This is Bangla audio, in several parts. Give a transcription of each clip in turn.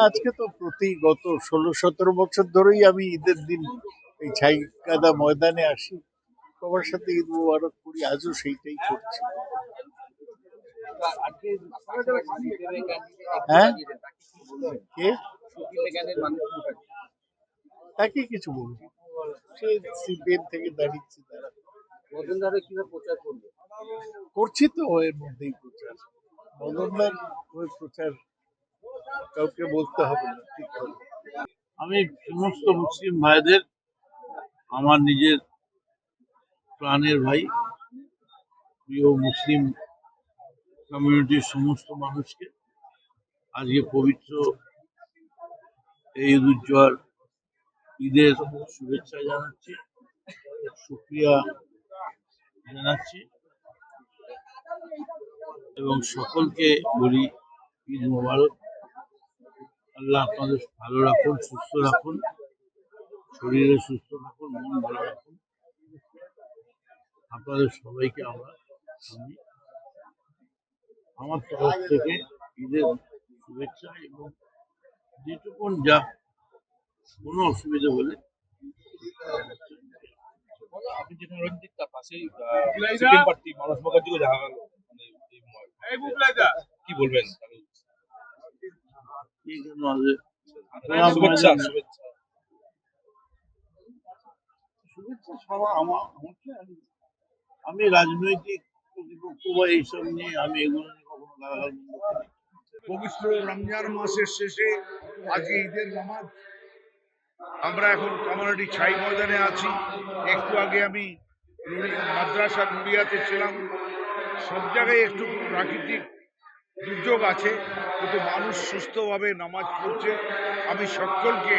আজকে তো গত 16-17 বছর ধরেই আমি ঈদের দিন এই ছাইকাদা ময়দানে আসি, সবার সাথে ঈদ মোবারক করি, আজও সেইটাই করছি। হ্যাঁ, কে তাকে কিছু বলবো, সে সিপিএম থেকে দাঁড়িয়েছে, তারা করছি তো এর মধ্যেই প্রচার। মদনদার ওই প্রচার কাউকে বলতে হবে না, ঠিক হবে। আমি সমস্ত মুসলিম ভাইদের, আমার নিজের প্রাণের ভাই, প্রিয় মুসলিম কমিউনিটির সমস্ত মানুষকে আজকে পবিত্র এই ঈদ উজ্জ্বল ঈদের শুভেচ্ছা জানাচ্ছি, শুকরিয়া জানাচ্ছি এবং সকলকে বলি ঈদ মোবারক। আল্লাহ আপনাদের ভালো রাখুন, সুস্থ রাখুন, শরীরে সুস্থ রাখুন, মন ভালো রাখুন। আপনাদের সবাইকে আমি আমার তরফ থেকে ঈদের শুভেচ্ছা এবং যেটুকুন যা কোনো অসুবিধা হলে আপনি যেখানে রয়েছেন ঠিক তার পাশেই সিপিএম প্রার্থী মানস মুখার্জিকে দেখা গেল, কি বলবেন? শুভেচ্ছা শুভেচ্ছা শুভেচ্ছা সবার আমি রাজনৈতিক প্রতিপক্ষ বা এইসব নিয়ে আমি এগুলো নিয়ে কখনো গালাগাল বন্ধ করি। পবিত্র রমজান মাসের শেষে আজকে ঈদের নামাজ, আমরা এখন কমিউনিটি ছাই ময়দানে আছি। একটু আগে আমি মাদ্রাসা নুরিয়াতে ছিলাম। সব জায়গায় একটু প্রাকৃতিক দুর্যোগ আছে, কিন্তু মানুষ সুস্থভাবে নামাজ পড়ছে। আমি সকলকে,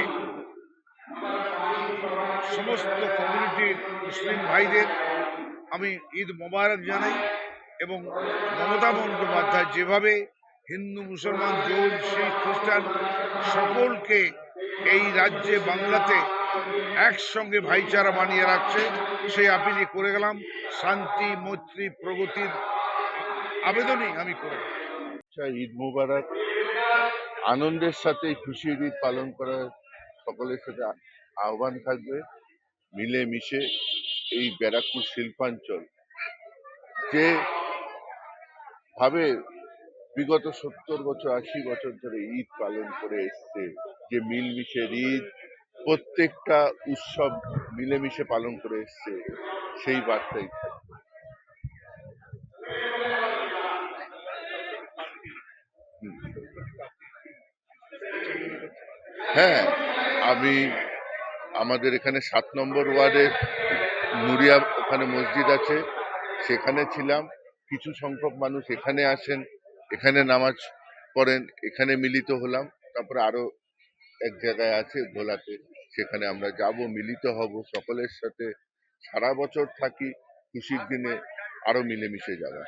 সমস্ত কমিউনিটির মুসলিম ভাইদের আমি ঈদ মোবারক জানাই এবং মমতা বন্দ্যোপাধ্যায় যেভাবে হিন্দু, মুসলমান, জৈন, শিখ, খ্রিস্টান সকলকে এই রাজ্যে বাংলাতে একসঙ্গে ভাইচারা বানিয়ে রাখছে, সেই আপিলই করে গেলাম। শান্তি, মৈত্রী, প্রগতির আবেদনই আমি করে গেলাম। ঈদ মোবারক। আনন্দের সাথে খুশির ঈদ পালন করার সকলের সাথে আহ্বান থাকবে, মিলেমিশে এই ব্যারাকপুর শিল্পাঞ্চল যে ভাবে বিগত 70 বছর 80 বছর ধরে ঈদ পালন করে এসছে, যে মিলমিশের ঈদ, প্রত্যেকটা উৎসব মিলেমিশে পালন করে এসছে, সেই বার্তাই থাকবে। হ্যাঁ, আমি আমাদের এখানে 7 নম্বর ওয়ার্ডের নুরিয়া, ওখানে মসজিদ আছে, সেখানে ছিলাম। কিছু সংখ্যক মানুষ এখানে আসেন, এখানে নামাজ পড়েন, এখানে মিলিত হলাম। তারপরে আরো এক জায়গায় আছে ভোলাতে, সেখানে আমরা যাব, মিলিত হব সকলের সাথে। সারা বছর থাকি, খুশির দিনে আরো মিলেমিশে যাওয়া।